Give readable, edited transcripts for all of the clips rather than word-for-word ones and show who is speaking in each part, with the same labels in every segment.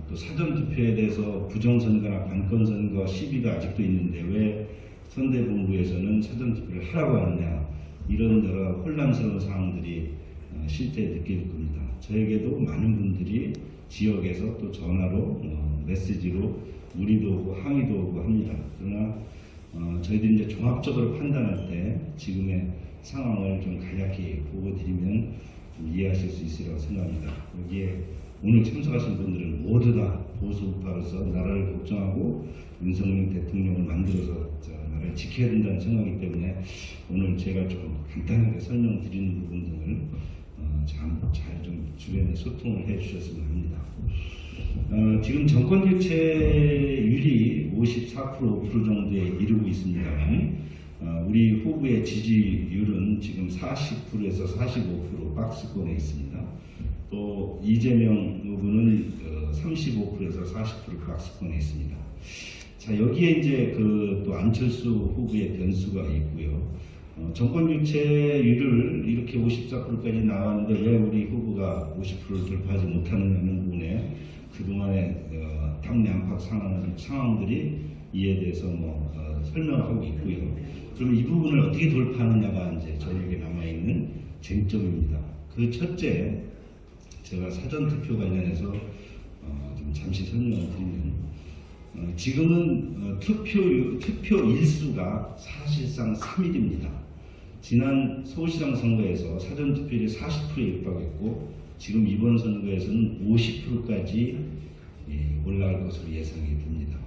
Speaker 1: 또 사전투표에 대해서 부정선거나 관건선거 시비가 아직도 있는데 왜 선대본부에서는 사전투표를 하라고 하느냐, 이런 여러 혼란스러운 상황들이 실제 느낄 겁니다. 저에게도 많은 분들이 지역에서 또 전화로 메시지로 문의도 오고 항의도 오고 합니다. 그러나 저희들이 이제 종합적으로 판단할 때 지금의 상황을 좀 간략히 보고 드리면 좀 이해하실 수 있으리라고 생각합니다. 여기에 오늘 참석하신 분들은 모두 다 보수 우파로서 나라를 걱정하고 윤석열 대통령을 만들어서 나라를 지켜야 된다는 생각이기 때문에 오늘 제가 좀 간단하게 설명드리는 부분 등을 잘 좀 주변에 소통을 해 주셨으면 합니다. 지금 정권 교체율이 54%, 5% 정도에 이르고 있습니다만 우리 후보의 지지율은 지금 40%에서 45% 박스권에 있습니다. 또 이재명 후보는 35%에서 40% 박스권에 있습니다. 자, 여기에 이제 또 안철수 후보의 변수가 있고요. 정권 교체율을 이렇게 54%까지 나왔는데 왜 우리 후보가 50%를 돌파하지 못하느냐는 부분에 그동안의 당내 안팎 상황들이 이에 대해서 설명을 하고 있고요. 그럼 이 부분을 어떻게 돌파하느냐가 이제 저희에게 남아있는 쟁점입니다. 그 첫째, 제가 사전투표 관련해서 좀 잠시 설명을 드리면 지금은 투표 일수가 사실상 3일입니다. 지난 서울시장 선거에서 사전투표율이 40%에 육박했고 지금 이번 선거에서는 50%까지 올라갈 것으로 예상이 됩니다.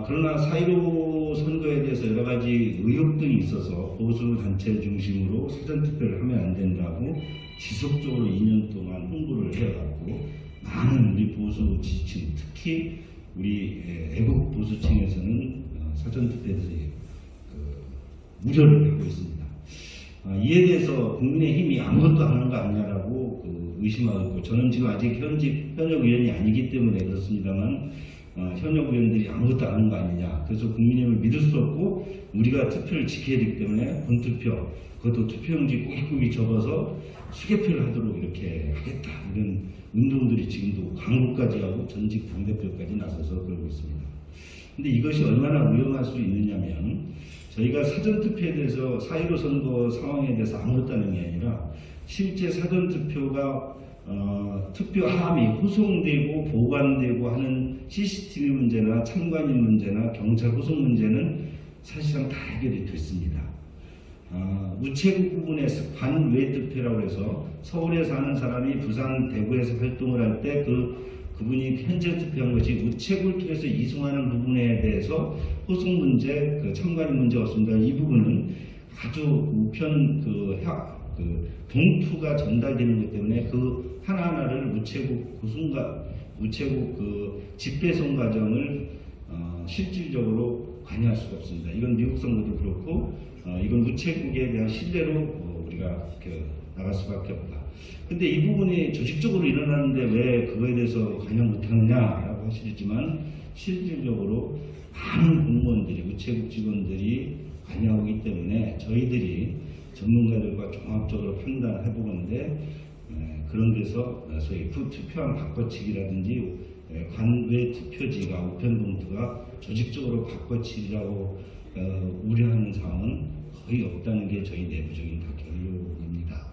Speaker 1: 그러나 4.15 선거에 대해서 여러 가지 의혹 등이 있어서 보수단체 중심으로 사전투표를 하면 안 된다고 지속적으로 2년 동안 홍보를 해왔고 많은 우리 보수 지지층, 특히 우리 애국 보수층에서는 사전투표에 대해서 우려를 하고 있습니다. 이에 대해서 국민의힘이 아무것도 안 하는 거 아니냐라고 의심하고 있고, 저는 지금 아직 현역 의원이 아니기 때문에 그렇습니다만 현역 의원들이 아무것도 안 하는 거 아니냐, 그래서 국민의힘을 믿을 수 없고 우리가 투표를 지켜야 되기 때문에 본투표, 그것도 투표용지 꾹꾹이 접어서 수개표를 하도록 이렇게 하겠다, 이런 운동들이 지금도 광고까지 하고 전직 당대표까지 나서서 그러고 있습니다. 근데 이것이 얼마나 위험할 수 있느냐면, 저희가 사전투표에 대해서 4.15 선거 상황에 대해서 아무것도 하는 게 아니라 실제 사전투표가 투표함이 후송되고 보관되고 하는 CCTV 문제나 참관인 문제나 경찰 후송 문제는 사실상 다 해결이 됐습니다. 우체국 부분에서 관외투표라고 해서 서울에 사는 사람이 부산, 대구에서 활동을 할 때 그분이 현재 투표한 것이 우체국을 통해서 이송하는 부분에 대해서 호송 문제, 참관인 문제가 없습니다. 이 부분은 아주 우편 봉투가 전달되는 것 때문에 그 하나하나를 우체국 집배송 과정을 실질적으로 관여할 수가 없습니다. 이건 미국 선거도 그렇고 이건 우체국에 대한 신뢰로 우리가 나갈 수밖에 없다. 근데 이 부분이 조직적으로 일어나는데 왜 그거에 대해서 관여 못하느냐라고 하시지만, 실질적으로 많은 공무원들이, 우체국 직원들이 관여하고 있기 때문에 저희들이 전문가들과 종합적으로 판단을 해보건데, 그런 데서 소위 투표함 바꿔치기라든지 관외 투표지가 우편봉투가 조직적으로 바꿔치기라고 우려하는 상황은 거의 없다는 게 저희 내부적인 결론입니다.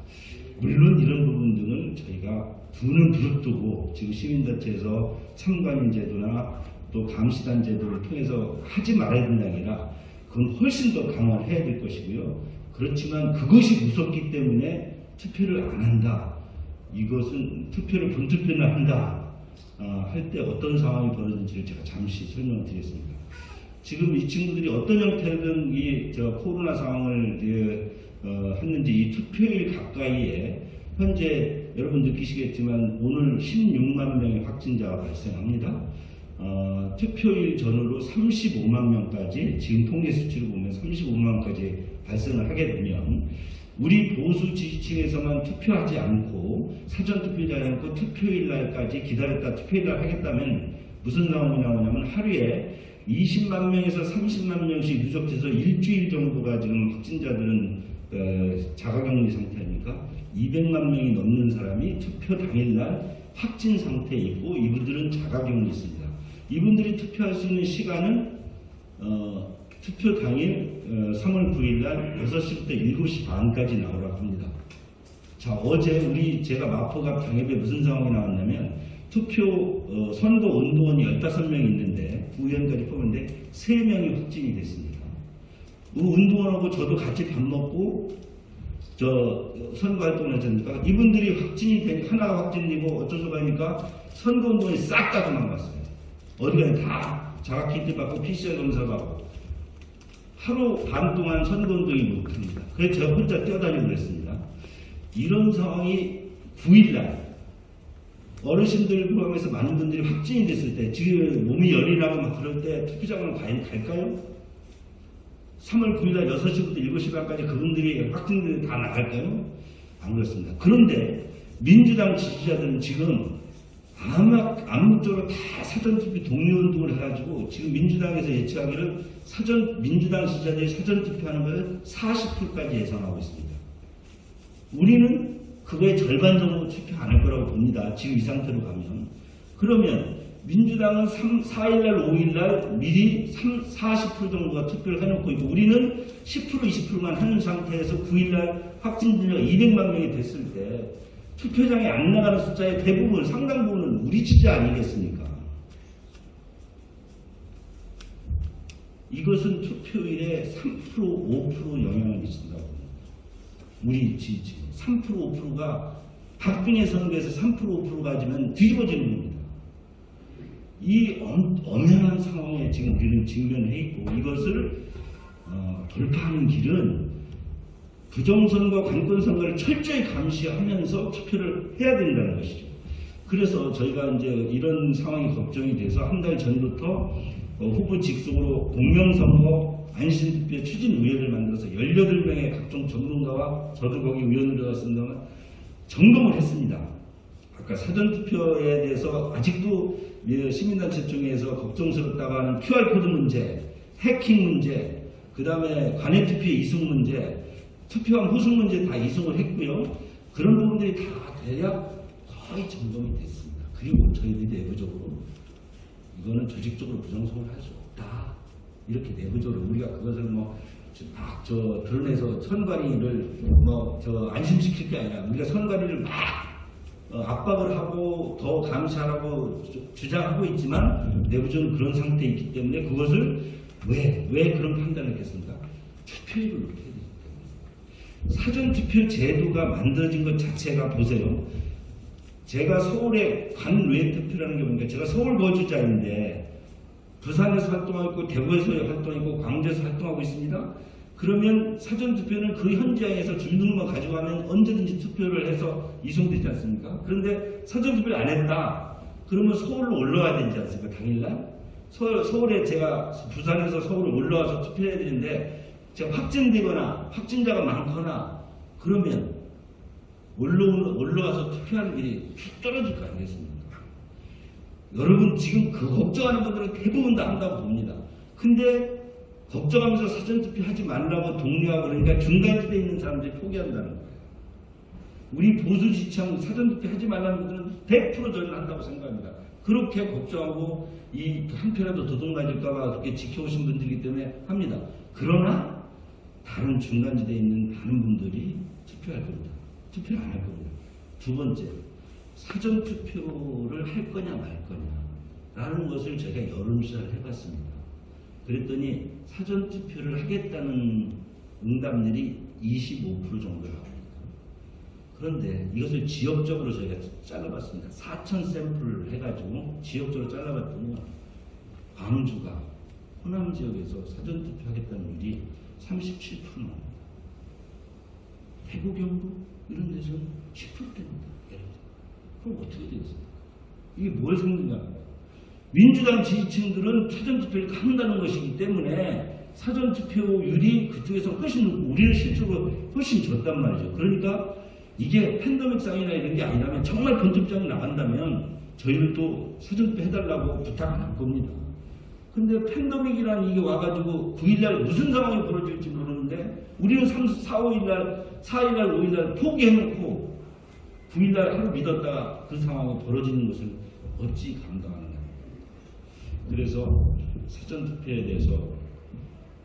Speaker 1: 물론 이런 부분 등은 저희가 두는 부릅뜨고 지금 시민단체에서 참관인 제도나 또 감시단 제도를 통해서 하지 말아야 된다는 게 아니라 그건 훨씬 더 강화를 해야 될 것이고요. 그렇지만 그것이 무섭기 때문에 투표를 안 한다, 이것은 투표를 본투표나 한다 할 때 어떤 상황이 벌어진지를 제가 잠시 설명을 드리겠습니다. 지금 이 친구들이 어떤 형태든 코로나 상황을 했는지 이 투표일 가까이에 현재 여러분 느끼시겠지만 오늘 16만 명의 확진자가 발생합니다. 투표일 전후로 35만 명까지, 지금 통계 수치로 보면 35만 명까지 발생을 하게 되면 우리 보수 지지층에서만 투표하지 않고 사전투표하지 않고 투표일 날까지 기다렸다 투표일 날 하겠다면 무슨 상황이 나오냐면 하루에 20만 명에서 30만 명씩 누적돼서 일주일 정도가 지금 확진자들은 자가격리 상태 아닙니까? 200만 명이 넘는 사람이 투표 당일날 확진 상태에 있고 이분들은 자가격리 있습니다. 이분들이 투표할 수 있는 시간은 투표 당일 3월 9일날 6시부터 7시 반까지 나오라고 합니다. 자, 어제 제가 마포갑 당협에 무슨 상황이 나왔냐면 투표 선거 운동원이 15명이 있는데 부의원까지 뽑았는데 3명이 확진이 됐습니다. 그 운동원하고 저도 같이 밥 먹고 선거 활동을 하지 않습니까? 이분들이 확진이 된 하나가 확진되고 어쩌고 하니까 선거 운동이 싹 다 도망갔어요. 어디 가면 다 자가키트 받고 PCR 검사 받고 하루 반 동안 선거 운동이 못합니다. 그래서 제가 혼자 뛰어다니고 그랬습니다. 이런 상황이 9일날 어르신들 포함해서 많은 분들이 확진이 됐을 때 지금 몸이 열이 나고 막 그럴 때 투표장을 과연 갈까요? 3월 9일날 6시부터 7시 반까지 그분들이 확진들이 다 나갈까요? 안 그렇습니다. 그런데 민주당 지지자들은 지금 암묵적으로 다 사전투표 독려운동을 해가지고 지금 민주당에서 예측하기를 민주당 지지자들이 사전투표하는 걸 40%까지 예상하고 있습니다. 우리는 그거의 절반 정도 투표 안 할 거라고 봅니다. 지금 이 상태로 가면. 그러면 민주당은 4일날, 5일날 미리 40% 정도가 투표를 해놓고 있고 우리는 10%, 20%만 하는 상태에서 9일날 확진자가 200만 명이 됐을 때 투표장에 안 나가는 숫자의 대부분, 상당 부분은 우리 지지 아니겠습니까? 이것은 투표율에 3%, 5% 영향을 미친다고 합니다. 우리 지지. 3%, 5%가 박빙의 선거에서 3%, 5% 가지면 뒤집어지는 겁니다. 이 엄연한 상황에 지금 우리는 직면해 있고 이것을 돌파하는 길은 부정선거, 관건선거를 철저히 감시하면서 투표를 해야 된다는 것이죠. 그래서 저희가 이제 이런 상황이 걱정이 돼서 한 달 전부터 후보 직속으로 공명선거 안심투표 추진위원회를 만들어서 18명의 각종 전문가와 저도 거기 위원으로 들어갔습니다만 점검을 했습니다. 아까 사전투표에 대해서 아직도 시민단체 중에서 걱정스럽다고 하는 QR코드 문제, 해킹 문제, 그 다음에 관외투표의 이송 문제, 투표함 후속 문제 다 이송을 했고요. 그런 부분들이 다 대략 거의 점검이 됐습니다. 그리고 저희들이 내부적으로 이거는 조직적으로 부정선거를 할 수 없다. 이렇게 내부적으로 우리가 그것을 드러내서 선관위를 안심시킬 게 아니라 우리가 선관위를 막 압박을 하고 더 감시하라고 주장하고 있지만 내부적으로 그런 상태에 있기 때문에 그것을 왜 그런 판단을 했겠습니까? 투표율을 높여야 되기 때문에. 사전투표 제도가 만들어진 것 자체가 보세요. 제가 서울에 관외 투표라는 게 보니까 제가 서울 거주자인데 부산에서 활동하고 있고 대구에서 활동하고 있고 광주에서 활동하고 있습니다. 그러면 사전투표는 그 현장에서 주민등록만 가져가면 언제든지 투표를 해서 이송되지 않습니까? 그런데 사전투표를 안 했다. 그러면 서울로 올라와야 되지 않습니까? 당일날? 서울에 제가 부산에서 서울로 올라와서 투표해야 되는데 제가 확진되거나 확진자가 많거나 그러면 올라와서 투표하는 일이 툭 떨어질 거 아니겠습니까? 여러분 지금 그 걱정하는 분들은 대부분 다 한다고 봅니다. 근데 걱정하면서 사전투표 하지 말라고 독려하고 그러니까 중간지대에 있는 사람들이 포기한다는 거예요. 우리 보수 지지층 사전투표 하지 말라는 분들은 100% 저는 한다고 생각합니다. 그렇게 걱정하고 한 표라도 더 높아질까봐 그렇게 지켜오신 분들이기 때문에 합니다. 그러나 다른 중간지대에 있는 많은 분들이 투표할 겁니다. 투표를 안 할 겁니다. 두 번째, 사전투표를 할 거냐 말 거냐라는 것을 제가 여론조사를 해봤습니다. 그랬더니 사전투표를 하겠다는 응답률이 25% 정도 나옵니다. 그런데 이것을 지역적으로 저희가 잘라봤습니다. 4,000 샘플을 해가지고 지역적으로 잘라봤더니 광주가 호남 지역에서 사전투표 하겠다는 일이 37% 나옵니다. 대구, 경북 이런 데서는 10%대입니다. 그럼 어떻게 되겠습니까? 이게 뭘 생각하냐? 민주당 지지층들은 사전투표를 한다는 것이기 때문에 사전투표율이 그쪽에서 훨씬 높고 우리는 실제로 훨씬 적단 말이죠. 그러니까 이게 팬데믹상이나 이런 게 아니라면 정말 본투표장에 나간다면 저희를 또 사전투표 해달라고 부탁을 할 겁니다. 근데 팬데믹이라는 이게 와가지고 9일날 무슨 상황이 벌어질지 모르는데 우리는 3, 4, 5일날, 4일날, 5일날 포기해놓고 9일날 하루 믿었다가 그 상황이 벌어지는 것을 어찌 감당하느냐. 그래서 사전투표에 대해서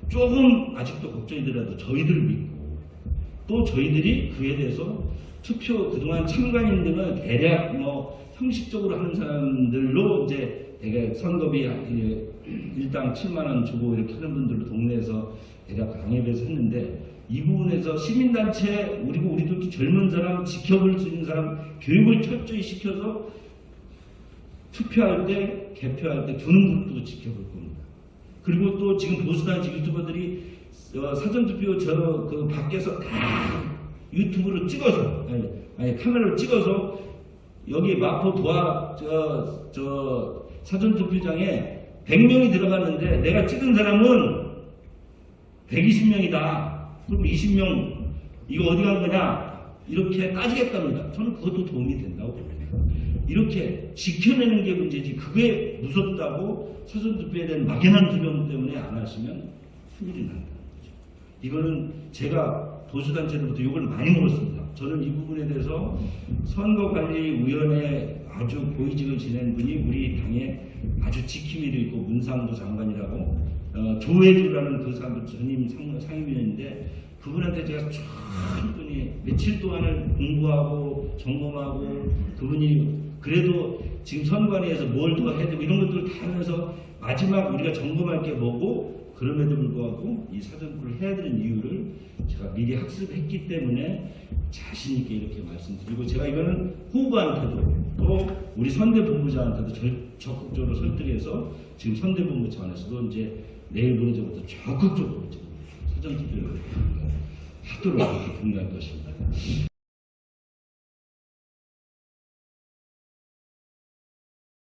Speaker 1: 조금 아직도 걱정이 들어도 저희들을 믿고 또 저희들이 그에 대해서 투표 그동안 참관인들은 대략 뭐 형식적으로 하는 사람들로 이제 대개 선거비 일당 7만 원 주고 이렇게 하는 분들로 동네에서 대략 강협해서 했는데 이 부분에서 시민단체 우리도 젊은 사람 지켜볼 수 있는 사람 교육을 철저히 시켜서 투표할 때 개표할 때 두는 것도 지켜볼 겁니다. 그리고 또 지금 보수단체 유튜버들이 사전투표 그 밖에서 다 유튜브로 찍어서 아니 카메라로 찍어서 여기 마포 도합 저 사전투표장에 100명이 들어갔는데 내가 찍은 사람은 120명이다. 그럼 20명 이거 어디 간 거냐? 이렇게 따지겠답니다. 저는 그것도 도움이 된다고 봅니다. 이렇게 지켜내는 게 문제지 그게 무섭다고 사전투표에 대한 막연한 두려움 때문에 안 하시면 큰일이 난다는 거죠. 이거는 제가 보수단체로부터 욕을 많이 먹었습니다. 저는 이 부분에 대해서 선거관리위원회 아주 고위직을 지낸 분이 우리 당에 아주 지킴이도 있고 문상도 장관이라고 조혜주라는 그 사람도 전임 상임위원인데 그분한테 제가 충분히 며칠 동안을 공부하고 점검하고 그분이 그래도 지금 선관위에서 뭘 더 해야 되고 이런 것들을 다 하면서 마지막 우리가 점검할 게 뭐고 그럼에도 불구하고 이 사전투표를 해야 되는 이유를 제가 미리 학습했기 때문에 자신 있게 이렇게 말씀드리고 제가 이거는 후보한테도 또 우리 선대본부장한테도 적극적으로 설득해서 지금 선대본부 차원에서도 이제 내일 모레부터 적극적으로 사전투표를 하도록 이렇게 공유할 것입니다.